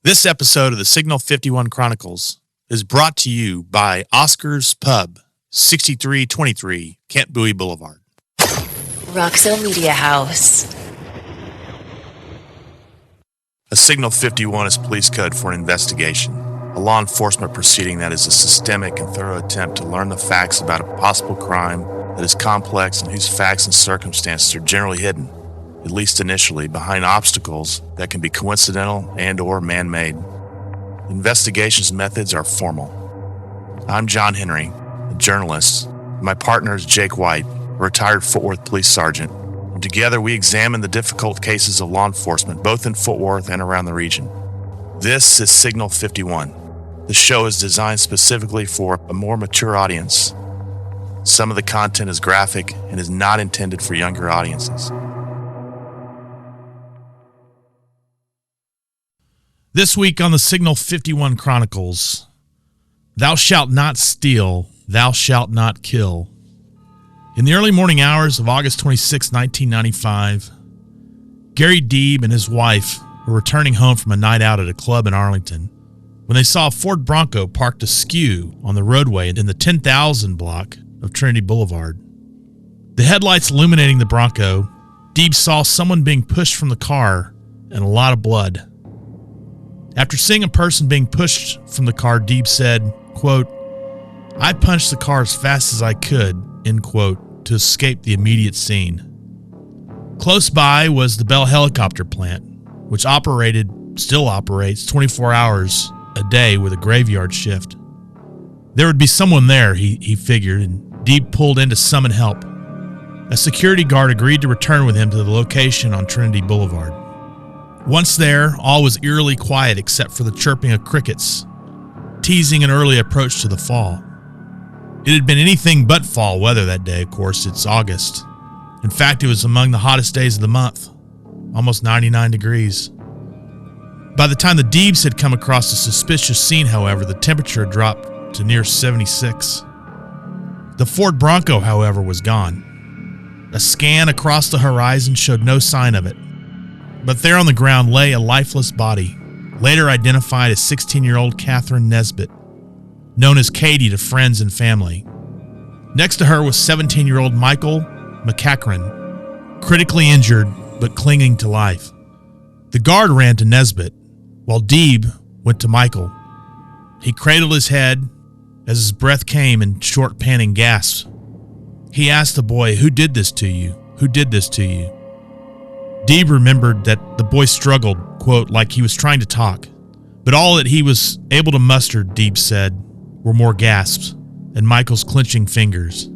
This episode of the Signal 51 Chronicles is brought to you by Oscar's Pub, 6323 Kent Bowie Boulevard. Roxo Media House. A Signal 51 is police code for an investigation, a law enforcement proceeding that is a systemic and thorough attempt to learn the facts about a possible crime that is complex and whose facts and circumstances are generally hidden, at least initially, behind obstacles that can be coincidental and or man-made. Investigations methods are formal. I'm John Henry, a journalist, and my partner is Jake White, a retired Fort Worth police sergeant. And together we examine the difficult cases of law enforcement, both in Fort Worth and around the region. This is Signal 51. The show is designed specifically for a more mature audience. Some of the content is graphic and is not intended for younger audiences. This week on the Signal 51 Chronicles, thou shalt not steal, thou shalt not kill. In the early morning hours of August 26, 1995, Gary Deeb and his wife were returning home from a night out at a club in Arlington when they saw a Ford Bronco parked askew on the roadway in the 10,000 block of Trinity Boulevard. The headlights illuminating the Bronco, Deeb saw someone being pushed from the car and a lot of blood. After seeing a person being pushed from the car, Deeb said, quote, "I punched the car as fast as I could," end quote, to escape the immediate scene. Close by was the Bell Helicopter Plant, which still operates 24 hours a day with a graveyard shift. There would be someone there, he figured, and Deeb pulled in to summon help. A security guard agreed to return with him to the location on Trinity Boulevard. Once there, all was eerily quiet except for the chirping of crickets, teasing an early approach to the fall. It had been anything but fall weather that day, of course. It's August. In fact, it was among the hottest days of the month, almost 99 degrees. By the time the Deebs had come across the suspicious scene, however, the temperature had dropped to near 76. The Ford Bronco, however, was gone. A scan across the horizon showed no sign of it. But there on the ground lay a lifeless body, later identified as 16-year-old Catherine Nesbitt, known as Katie to friends and family. Next to her was 17-year-old Michael McCachran, critically injured but clinging to life. The guard ran to Nesbitt, while Deeb went to Michael. He cradled his head as his breath came in short panting gasps. He asked the boy, "Who did this to you? Who did this to you?" Deeb remembered that the boy struggled, quote, like he was trying to talk. But all that he was able to muster, Deeb said, were more gasps and Michael's clenching fingers.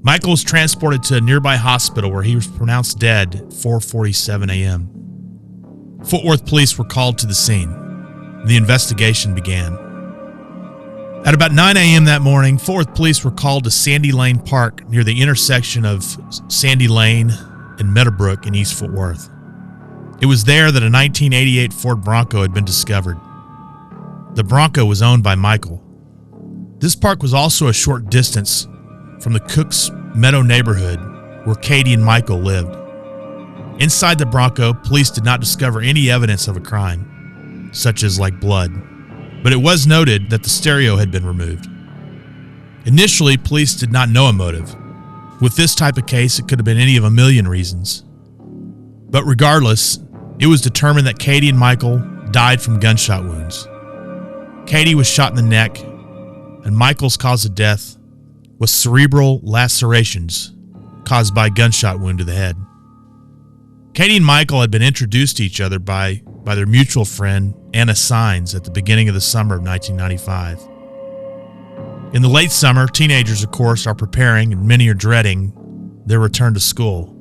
Michael was transported to a nearby hospital where he was pronounced dead at 4:47 a.m. Fort Worth police were called to the scene. The investigation began. At about 9 a.m. that morning, Fort Worth police were called to Sandy Lane Park near the intersection of Sandy Lane and Meadowbrook in East Fort Worth. It was there that a 1988 Ford Bronco had been discovered. The Bronco was owned by Michael. This park was also a short distance from the Cooks Meadow neighborhood where Katie and Michael lived. Inside the Bronco, police did not discover any evidence of a crime, such as like blood, but it was noted that the stereo had been removed. Initially, police did not know a motive. With this type of case, it could have been any of a million reasons. But regardless, it was determined that Katie and Michael died from gunshot wounds. Katie was shot in the neck, and Michael's cause of death was cerebral lacerations caused by a gunshot wound to the head. Katie and Michael had been introduced to each other by their mutual friend, Anna Sines, at the beginning of the summer of 1995. In the late summer, teenagers, of course, are preparing, and many are dreading, their return to school.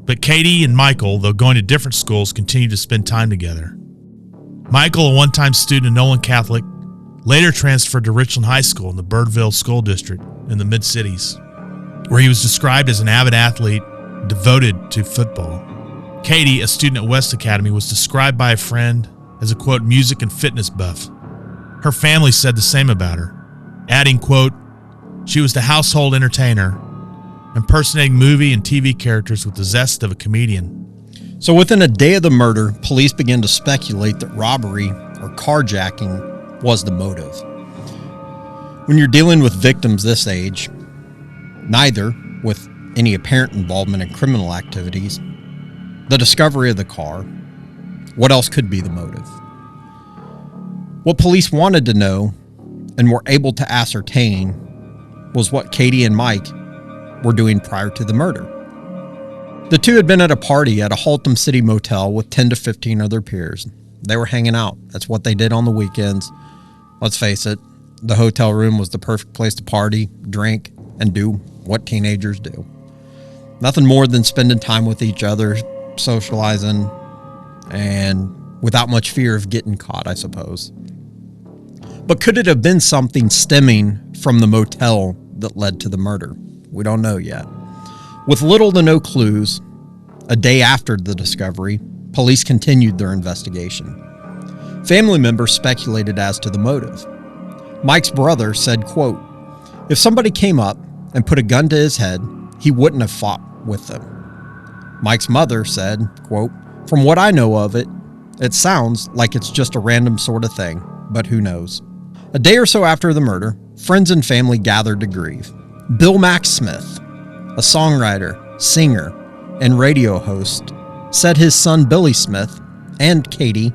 But Katie and Michael, though going to different schools, continue to spend time together. Michael, a one-time student at Nolan Catholic, later transferred to Richland High School in the Birdville School District in the Mid-Cities, where he was described as an avid athlete devoted to football. Katie, a student at West Academy, was described by a friend as a, quote, music and fitness buff. Her family said the same about her, adding, quote, "She was the household entertainer, impersonating movie and TV characters with the zest of a comedian." So within a day of the murder, police began to speculate that robbery or carjacking was the motive. When you're dealing with victims this age, neither with any apparent involvement in criminal activities, the discovery of the car, what else could be the motive? What police wanted to know and were able to ascertain was what Katie and Mike were doing prior to the murder. The two had been at a party at a Haltom City motel with 10 to 15 other peers. They were hanging out. That's what they did on the weekends. Let's face it, the hotel room was the perfect place to party, drink, and do what teenagers do. Nothing more than spending time with each other, socializing, and without much fear of getting caught, I suppose. But could it have been something stemming from the motel that led to the murder? We don't know yet. With little to no clues, a day after the discovery, police continued their investigation. Family members speculated as to the motive. Mike's brother said, quote, "If somebody came up and put a gun to his head, he wouldn't have fought with them." Mike's mother said, quote, "From what I know of it, it sounds like it's just a random sort of thing, but who knows." A day or so after the murder, friends and family gathered to grieve. Bill Max Smith, a songwriter, singer, and radio host, said his son Billy Smith and Katie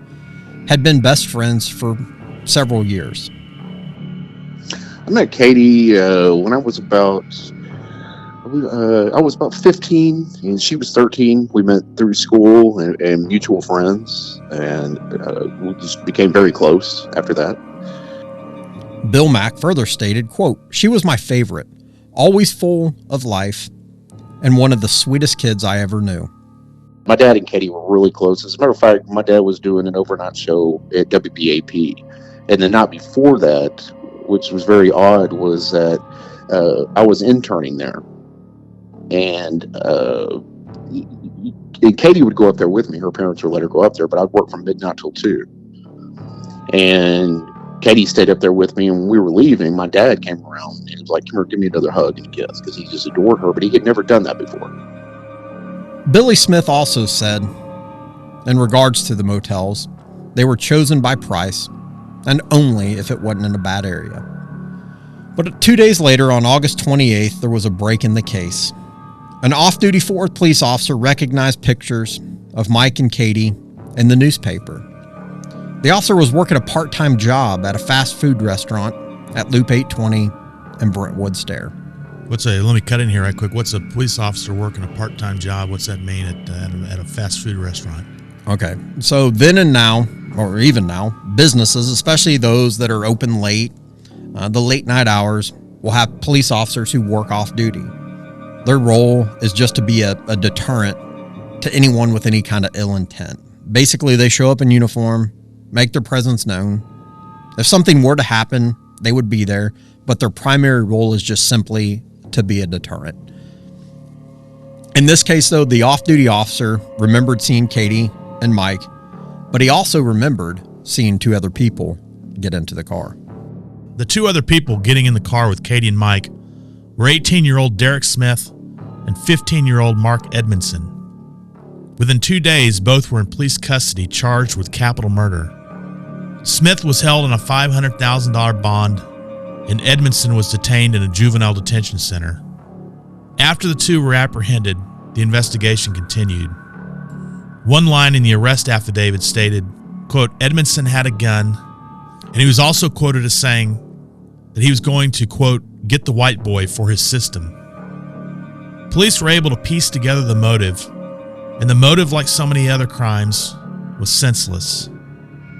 had been best friends for several years. I met Katie when I was about 15 and she was 13. We met through school and mutual friends, and we just became very close after that. Bill Mack further stated, quote, "She was my favorite, always full of life, and one of the sweetest kids I ever knew." My dad and Katie were really close. As a matter of fact, my dad was doing an overnight show at WBAP. And the night before that, which was very odd, was that I was interning there. And Katie would go up there with me. Her parents would let her go up there, but I'd work from midnight till 2. And Katie stayed up there with me, and when we were leaving, my dad came around and he was like, "Come here, give me another hug and kiss," because he just adored her, but he had never done that before. Billy Smith also said, in regards to the motels, they were chosen by price and only if it wasn't in a bad area. But 2 days later, on August 28th, there was a break in the case. An off-duty Fort Worth police officer recognized pictures of Mike and Katie in the newspaper. The officer was working a part-time job at a fast food restaurant at Loop 820 and Brentwood Stair. Let me cut in here right quick. What's a police officer working a part-time job? What's that mean at a fast food restaurant? Okay, so then and now, or even now, businesses, especially those that are open late, the late night hours, will have police officers who work off duty. Their role is just to be a deterrent to anyone with any kind of ill intent. Basically, they show up in uniform, make their presence known. If something were to happen, they would be there, but their primary role is just simply to be a deterrent. In this case, though, the off-duty officer remembered seeing Katie and Mike, but he also remembered seeing 2 other people get into the car. The 2 other people getting in the car with Katie and Mike were 18-year-old Derek Smith and 15-year-old Mark Edmondson. Within 2 days, both were in police custody charged with capital murder. Smith was held on a $500,000 bond, and Edmondson was detained in a juvenile detention center. After the 2 were apprehended, the investigation continued. One line in the arrest affidavit stated, quote, "Edmondson had a gun," and he was also quoted as saying that he was going to, quote, "get the white boy for his system." Police were able to piece together the motive, and the motive, like so many other crimes, was senseless.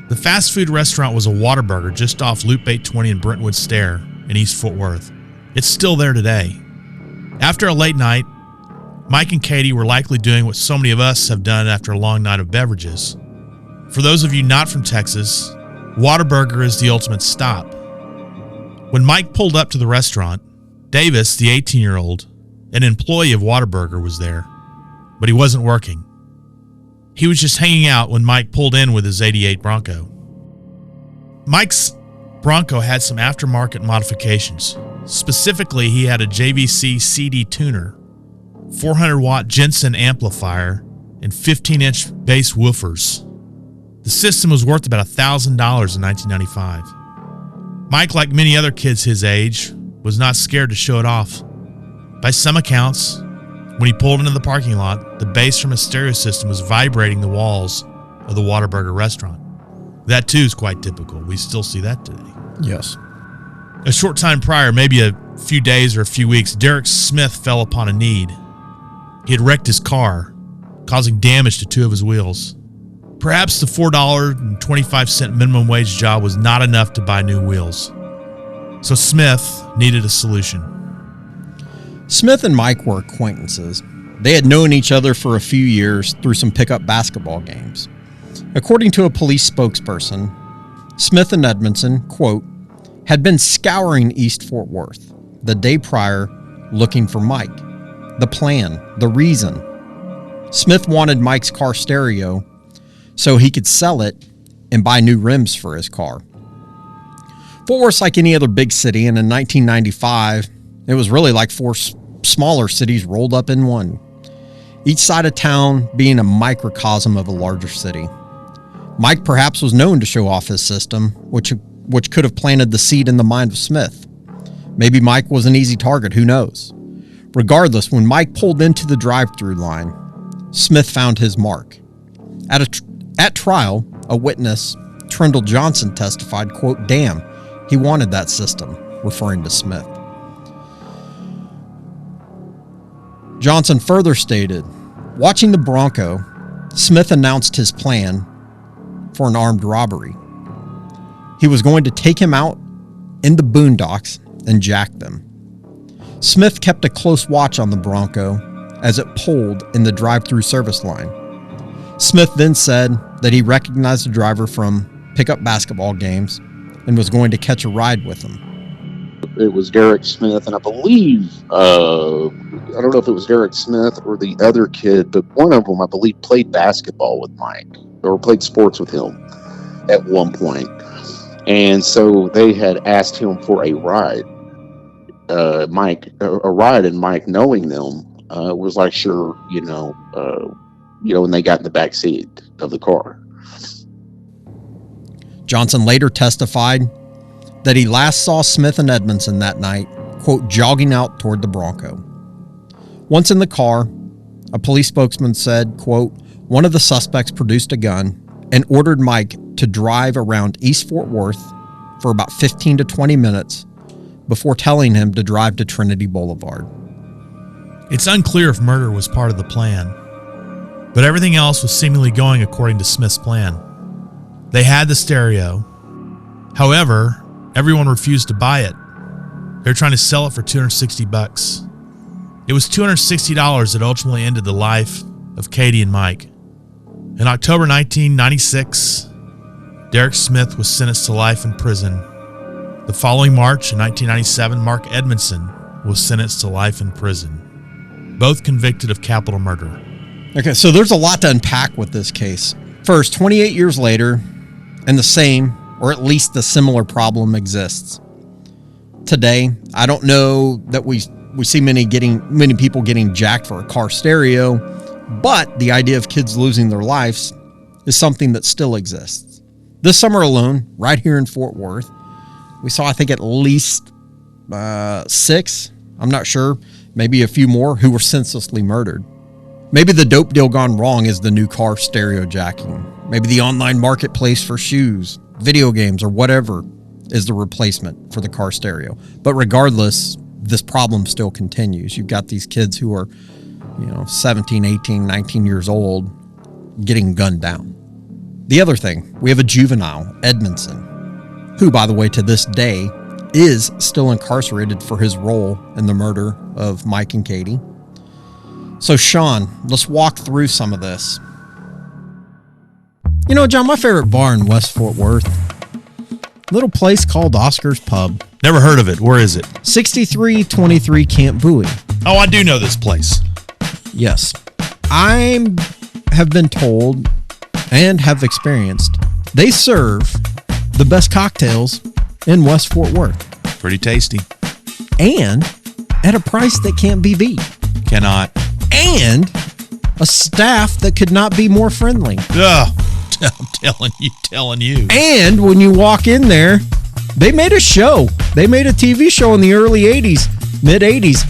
The fast food restaurant was a Whataburger just off Loop 820 and Brentwood Stair in East Fort Worth. It's still there today. After a late night, Mike and Katie were likely doing what so many of us have done after a long night of beverages. For those of you not from Texas, Whataburger is the ultimate stop. When Mike pulled up to the restaurant, Davis, the 18-year-old, an employee of Whataburger, was there, but he wasn't working. He was just hanging out when Mike pulled in with his '88 Bronco. Mike's Bronco had some aftermarket modifications. Specifically, he had a JVC CD tuner, 400-watt Jensen amplifier, and 15-inch bass woofers. The system was worth about $1,000 in 1995. Mike, like many other kids his age, was not scared to show it off. By some accounts, when he pulled into the parking lot, the bass from his stereo system was vibrating the walls of the Whataburger restaurant. That too is quite typical. We still see that today. Yes. A short time prior, maybe a few days or a few weeks, Derek Smith fell upon a need. He had wrecked his car, causing damage to two of his wheels. Perhaps the $4.25 minimum wage job was not enough to buy new wheels. So Smith needed a solution. Smith and Mike were acquaintances. They had known each other for a few years through some pickup basketball games. According to a police spokesperson, Smith and Edmondson, quote, had been scouring East Fort Worth the day prior looking for Mike. The plan, the reason. Smith wanted Mike's car stereo so he could sell it and buy new rims for his car. Fort Worth's like any other big city, and in 1995, it was really like four smaller cities rolled up in one, each side of town being a microcosm of a larger city. Mike perhaps was known to show off his system, which could have planted the seed in the mind of Smith. Maybe Mike was an easy target, who knows? Regardless, when Mike pulled into the drive-through line, Smith found his mark. At trial, a witness, Trendle Johnson, testified, quote, damn, he wanted that system, referring to Smith. Johnson further stated, watching the Bronco, Smith announced his plan for an armed robbery. He was going to take him out in the boondocks and jack them. Smith kept a close watch on the Bronco as it pulled in the drive-through service line. Smith then said that he recognized the driver from pickup basketball games and was going to catch a ride with him. It was Derek Smith, and I believe, I don't know if it was Derek Smith or the other kid, but one of them, I believe, played basketball with Mike or played sports with him at one point. And so they had asked him for a ride. Mike, and Mike, knowing them, was like, sure, and they got in the back seat of the car. Johnson later testified that he last saw Smith and Edmondson that night, quote, jogging out toward the Bronco. Once in the car, a police spokesman said, quote, one of the suspects produced a gun and ordered Mike to drive around East Fort Worth for about 15 to 20 minutes before telling him to drive to Trinity Boulevard. It's unclear if murder was part of the plan, but everything else was seemingly going according to Smith's plan. They had the stereo. However, everyone refused to buy it. They were trying to sell it for $260. It was $260 that ultimately ended the life of Katie and Mike. In October 1996, Derek Smith was sentenced to life in prison. The following March in 1997, Mark Edmondson was sentenced to life in prison, both convicted of capital murder. Okay, so there's a lot to unpack with this case. First, 28 years later, and the same, or at least a similar problem exists. Today, I don't know that we see many people getting jacked for a car stereo, but the idea of kids losing their lives is something that still exists. This summer alone, right here in Fort Worth, we saw, I think, at least 6, I'm not sure, maybe a few more, who were senselessly murdered. Maybe the dope deal gone wrong is the new car stereo jacking. Maybe the online marketplace for shoes, video games, or whatever is the replacement for the car stereo. But regardless, this problem still continues. You've got these kids who are, 17, 18, 19 years old getting gunned down. The other thing, we have a juvenile, Edmondson, who, by the way, to this day, is still incarcerated for his role in the murder of Mike and Katie. So, Sean, let's walk through some of this. John, my favorite bar in West Fort Worth, little place called Oscar's Pub. Never heard of it. Where is it? 6323 Camp Bowie. Oh, I do know this place. Yes. I have been told and have experienced they serve the best cocktails in West Fort Worth. Pretty tasty. And at a price that can't be beat. Cannot. And a staff that could not be more friendly. Ugh, I'm telling you. And when you walk in there, they made a show. They made a TV show in the early 80s, mid 80s.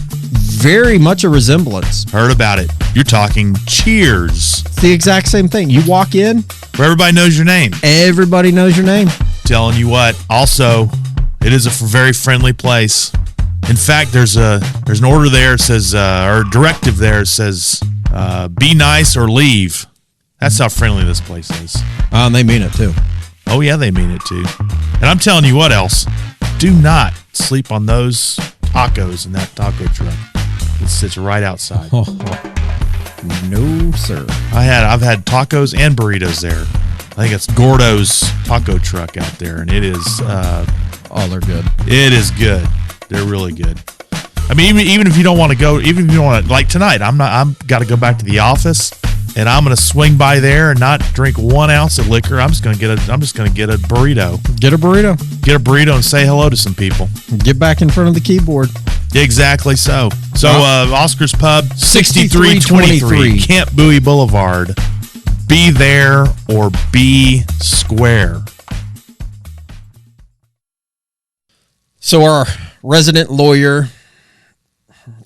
Very much a resemblance. Heard about it. You're talking Cheers. It's the exact same thing. You walk in, where everybody knows your name. Everybody knows your name. Telling you what. Also, it is a very friendly place. In fact, there's an order there. It says, or a directive there. It says, be nice or leave. That's how friendly this place is. They mean it too. Oh yeah, they mean it too. And I'm telling you what else. Do not sleep on those tacos in that taco truck. It sits right outside. No, sir. I've had tacos and burritos there. I think it's Gordo's taco truck out there, and it is. They're good. It is good. They're really good. I mean, even if you don't want to go, even if you don't want to, like tonight, I'm got to go back to the office, and I'm going to swing by there and not drink 1 ounce of liquor. I'm just going to get a burrito. Get a burrito. Get a burrito and say hello to some people. Get back in front of the keyboard. Exactly so. So, Oscar's Pub, 6323 Camp Bowie Boulevard. Be there or be square. So our resident lawyer,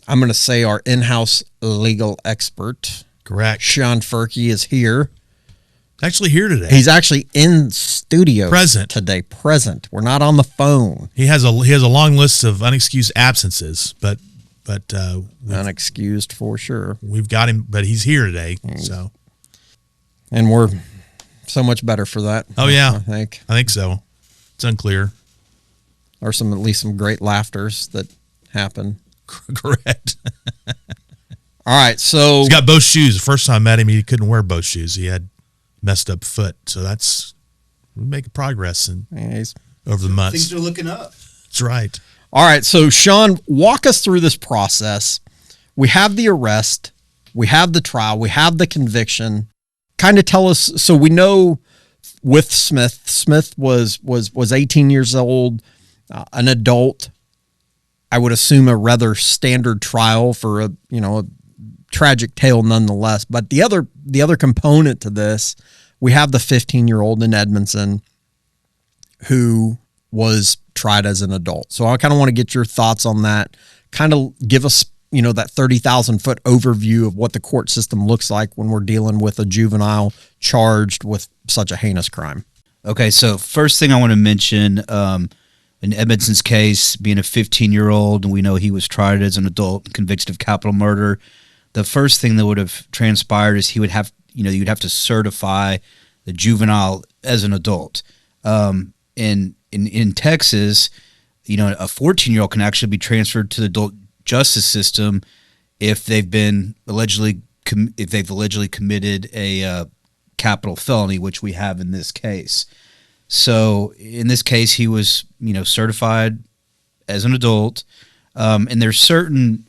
I'm going to say our in-house legal expert. Correct. Sean Furkey is here. Actually here today. He's actually in studio today. Present. We're not on the phone. He has a long list of unexcused absences, but unexcused for sure. We've got him, but he's here today. So, and we're so much better for that. Oh yeah, I think so. It's unclear. Or at least some great laughters that happen. Correct. All right, so he's got both shoes. The first time I met him, he couldn't wear both shoes. He had messed up foot. So we're making progress over the months. Things are looking up. That's right. All right, so Sean, walk us through this process. We have the arrest, we have the trial, we have the conviction. Kind of tell us, so we know with Smith was 18 years old, an adult. I would assume a rather standard trial for a tragic tale nonetheless. But the other component to this, we have the 15-year-old in Edmondson who was tried as an adult. So I kind of want to get your thoughts on that. Kind of give us, that 30,000-foot overview of what the court system looks like when we're dealing with a juvenile charged with such a heinous crime. Okay, so first thing I want to mention, in Edmondson's case, being a 15-year-old, and we know he was tried as an adult, convicted of capital murder. The first thing that would have transpired is you'd have to certify the juvenile as an adult. In Texas, a 14-year-old can actually be transferred to the adult justice system if they've allegedly committed a capital felony, which we have in this case. So in this case, he was, certified as an adult, and there's certain,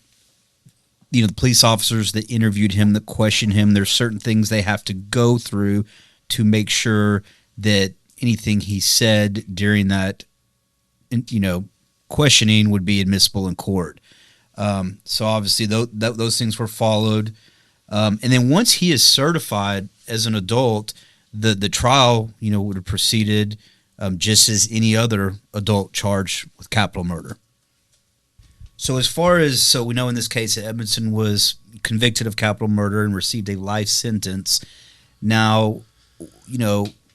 the police officers that interviewed him, that questioned him, there's certain things they have to go through to make sure that anything he said during that, questioning would be admissible in court. So obviously those things were followed. And then once he is certified as an adult, the trial, would have proceeded just as any other adult charged with capital murder. So so we know in this case that Edmondson was convicted of capital murder and received a life sentence. Now,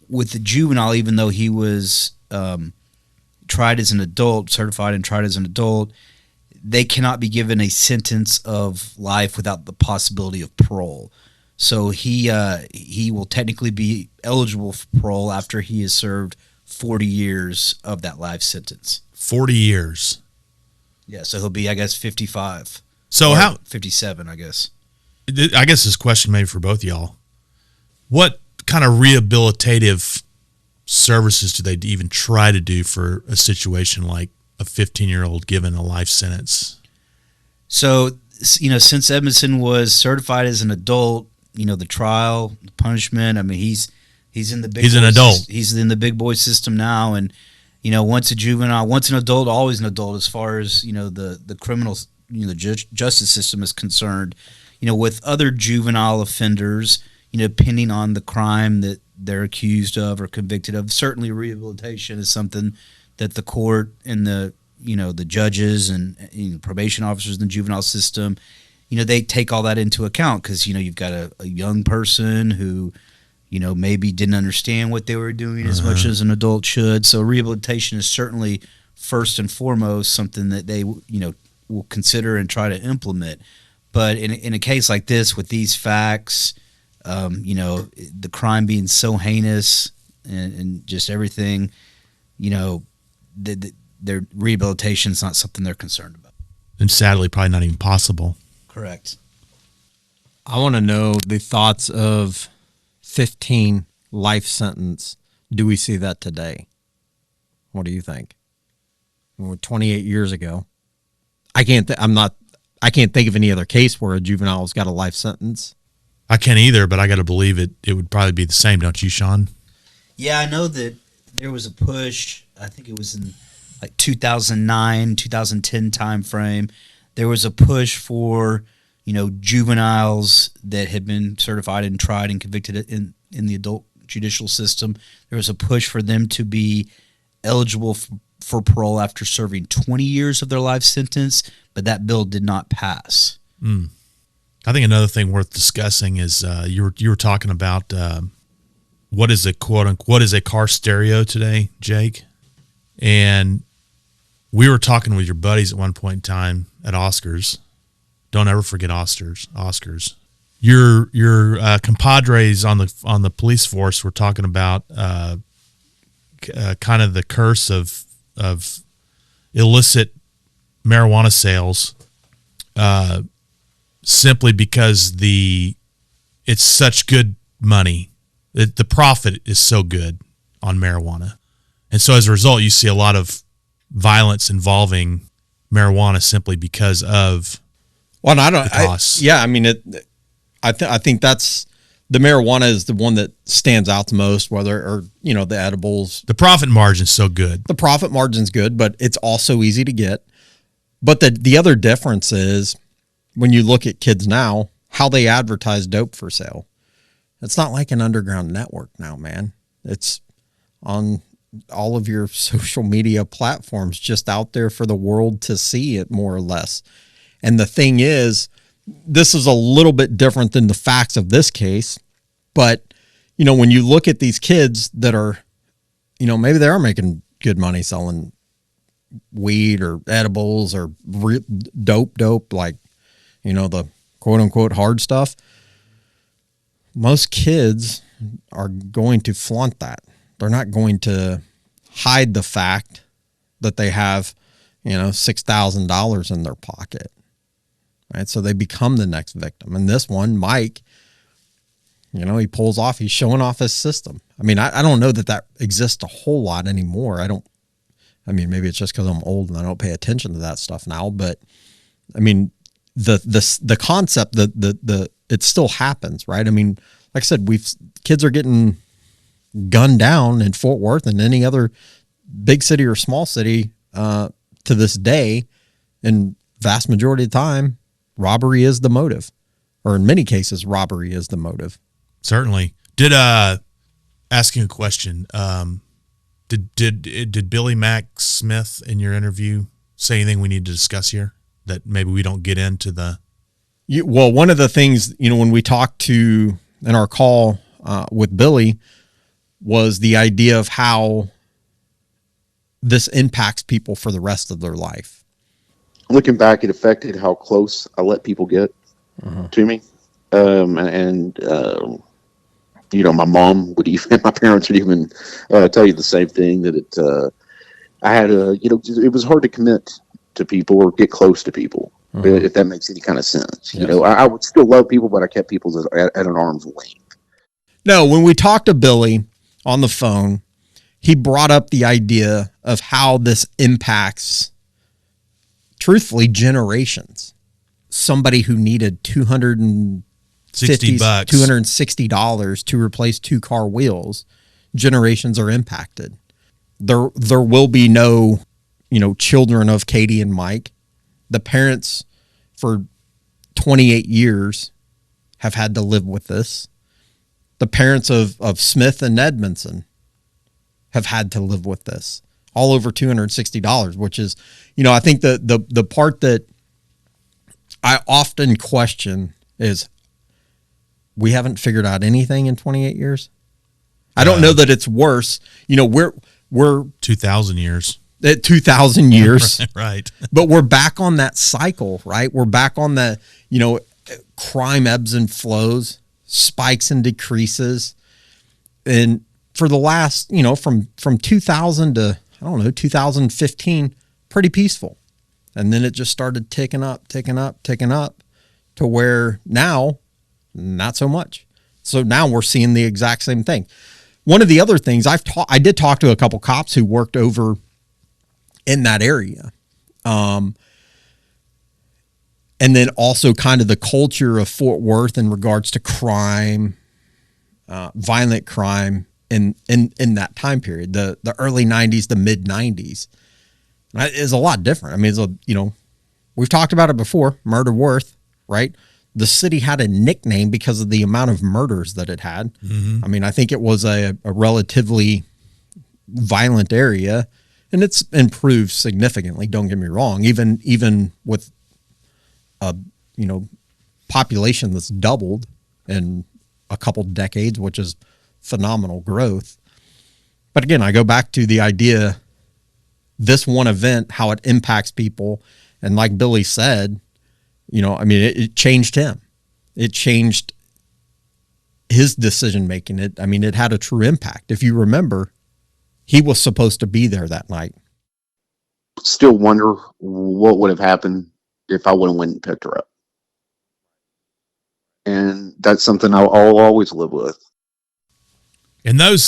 with the juvenile, even though he was tried as an adult, certified and tried as an adult, they cannot be given a sentence of life without the possibility of parole. So he will technically be eligible for parole after he has served 40 years of that life sentence. 40 years. Yeah, so he'll be, I guess, 55. So 57, I guess. I guess this question maybe for both of y'all. What kind of rehabilitative services do they even try to do for a situation like a 15-year-old given a life sentence? So, since Edmondson was certified as an adult, the trial, the punishment, I mean, he's in the big He's an adult. He's in the big boy system now, and once a juvenile, once an adult, always an adult as far as the criminal, the justice system is concerned. with other juvenile offenders, depending on the crime that they're accused of or convicted of, certainly rehabilitation is something that the court and the judges and probation officers in the juvenile system, they take all that into account because, you've got a young person who, maybe didn't understand what they were doing as much as an adult should. So rehabilitation is certainly first and foremost something that they, will consider and try to implement. But in a case like this, with these facts, the crime being so heinous and just everything, their rehabilitation is not something they're concerned about. And sadly, probably not even possible. Correct. I want to know the thoughts of 15 life sentence. Do we see that today? What do you think? 28 years ago, I can't think of any other case where a juvenile's got a life sentence. I can't either, but I got to believe it would probably be the same, don't you, Sean? Yeah, I know that there was a push. I think it was in like 2009, 2010 time frame. There was a push for, juveniles that had been certified and tried and convicted in the adult judicial system. There was a push for them to be eligible for parole after serving 20 years of their life sentence, but that bill did not pass. I think another thing worth discussing is you were talking about what is a car stereo today, Jake? And we were talking with your buddies at one point in time at Oscars. Don't ever forget Oscars. Your compadres on the police force were talking about kind of the curse of illicit marijuana sales, simply because it's such good money. The profit is so good on marijuana. And so as a result, you see a lot of violence involving marijuana simply because of the costs. I think that's the marijuana is the one that stands out the most, the edibles. The profit margin's so good. The profit margin's good, but it's also easy to get. But the other difference is when you look at kids now, how they advertise dope for sale. It's not like an underground network now, man. It's on all of your social media platforms, just out there for the world to see it, more or less. And the thing is, this is a little bit different than the facts of this case. But, when you look at these kids that are, maybe they are making good money selling weed or edibles or dope, like, the quote unquote hard stuff. Most kids are going to flaunt that. They're not going to hide the fact that they have, $6,000 in their pocket. Right. So they become the next victim. And this one, Mike, he pulls off, he's showing off his system. I mean, I don't know that exists a whole lot anymore. Maybe it's just because I'm old and I don't pay attention to that stuff now, but I mean, the concept that it still happens, right? I mean, like I said, kids are getting gunned down in Fort Worth and any other big city or small city to this day. And vast majority of the time, robbery is the motive, or in many cases, robbery is the motive. Certainly. Asking a question, did Billy Mack Smith in your interview say anything we need to discuss here that maybe we don't get into the? Well, one of the things, when we talked in our call with Billy, was the idea of how this impacts people for the rest of their life. Looking back, it affected how close I let people get to me. My mom would even, my parents would even tell you the same thing, that I had it was hard to commit to people or get close to people, if that makes any kind of sense. Yes. I would still love people, but I kept people at an arm's length. No, when we talked to Billy on the phone, he brought up the idea of how this impacts, truthfully, generations. Somebody who needed $260 to replace 2 car wheels, generations are impacted. There will be no, children of Katie and Mike. The parents for 28 years have had to live with this. The parents of Smith and Edmondson have had to live with this. All over $260, which is, I think the part that I often question is, we haven't figured out anything in 28 years. I don't know that it's worse. We're 2,000 years. At 2,000 years. Right. But we're back on that cycle, right? We're back on the, crime ebbs and flows, spikes and decreases. And for the last, from 2000 to, 2015, pretty peaceful. And then it just started ticking up to where now, not so much. So now we're seeing the exact same thing. One of the other things I did talk to a couple cops who worked over in that area. And then also kind of the culture of Fort Worth in regards to crime, violent crime in that time period, the early 90s, the mid 90s is a lot different. I mean, we've talked about it before, Murder Worth, right? The city had a nickname because of the amount of murders that it had. Mm-hmm. I mean, I think it was a relatively violent area, and it's improved significantly. Don't get me wrong. Even with a population that's doubled in a couple decades, which is phenomenal growth. But again, I go back to the idea, this one event, how it impacts people, and like Billy said, it changed him. It changed his decision making. It had a true impact. If you remember, he was supposed to be there that night. Still wonder what would have happened if I would have went and picked her up. And that's something I'll always live with. And those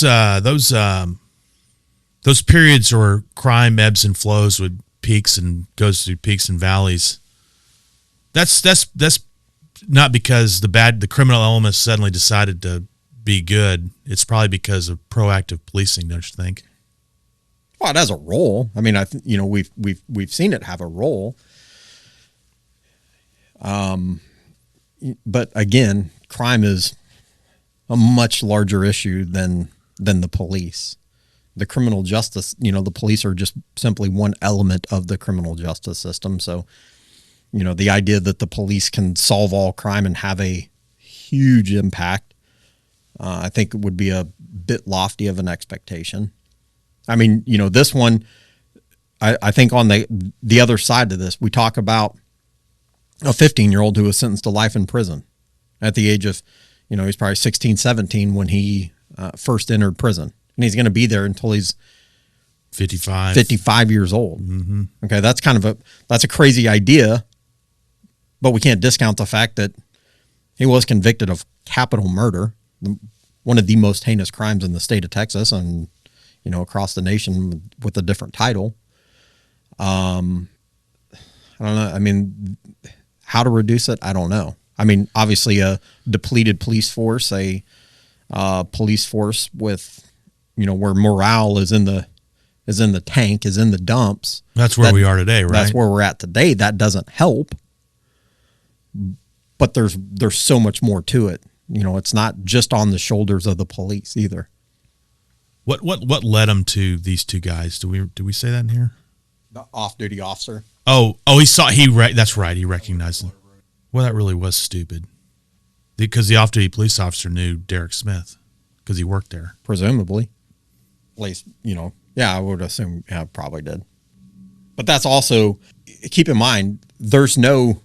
periods where crime ebbs and flows with peaks and goes through peaks and valleys. That's not because the criminal elements suddenly decided to be good. It's probably because of proactive policing, don't you think? Well, it has a role. I mean, we've seen it have a role. But again, crime is a much larger issue than the police. The criminal justice, the police are just simply one element of the criminal justice system. So, the idea that the police can solve all crime and have a huge impact, I think it would be a bit lofty of an expectation. I mean, this one, I think on the other side of this, we talk about a 15-year-old who was sentenced to life in prison at the age of, he's probably 16, 17 when he first entered prison. And he's going to be there until he's 55 years old. Mm-hmm. Okay, that's a crazy idea, but we can't discount the fact that he was convicted of capital murder, one of the most heinous crimes in the state of Texas and, across the nation with a different title. I don't know. I mean, how to reduce it, I don't know. I mean, obviously a depleted police force, a police force with, where morale is in the tank, is in the dumps. That's where we are today, right? That's where we're at today. That doesn't help. But there's so much more to it. It's not just on the shoulders of the police either. What led them to these two guys? Do we say that in here? The off-duty officer. Oh, that's right. He recognized him. Well, that really was stupid. Because the off-duty police officer knew Derek Smith because he worked there. Presumably. At least, I would assume, probably did. But that's also, keep in mind, there's no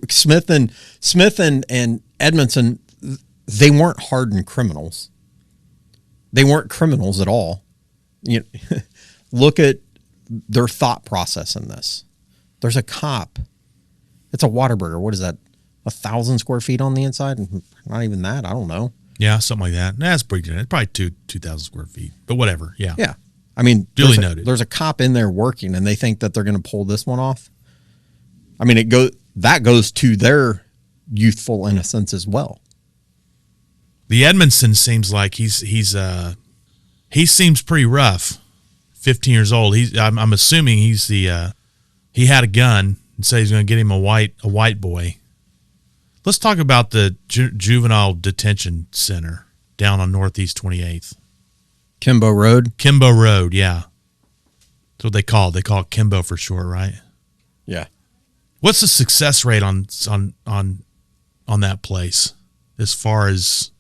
Smith and Edmondson, they weren't hardened criminals. They weren't criminals at all. Look at their thought process in this. There's a cop. It's a Whataburger. What is that? 1,000 square feet on the inside? Not even that. I don't know. Yeah, something like that. That's pretty good. It's probably 2,000 square feet, but whatever. Yeah. Yeah. I mean, duly noted. There's a cop in there working, and they think that they're going to pull this one off. I mean, that goes to their youthful innocence as well. The Edmondson seems like he seems pretty rough. 15 years old. I'm assuming he had a gun and said he's going to get him a white boy. Let's talk about the juvenile detention center down on Northeast 28th. Kimbo Road? Kimbo Road, yeah. That's what they call it. They call it Kimbo for short, right? Yeah. What's the success rate on that place as far as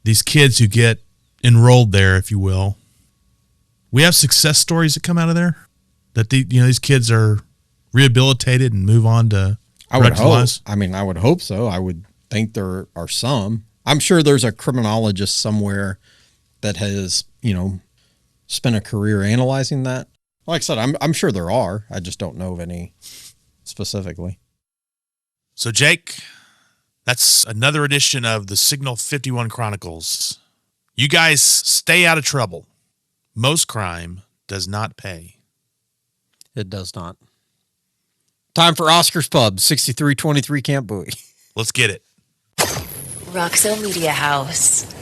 these kids who get enrolled there, if you will? We have success stories that come out of there that these kids are rehabilitated and move on to productive lives. I mean, I would hope so. I would think there are some. I'm sure there's a criminologist somewhere that has, spent a career analyzing that. Like I said, I'm sure there are. I just don't know of any specifically. So, Jake, that's another edition of the Signal 51 Chronicles. You guys stay out of trouble. Most crime does not pay. It does not. Time for Oscar's Pub, 6323 Camp Bowie. Let's get it. Roxo Media House.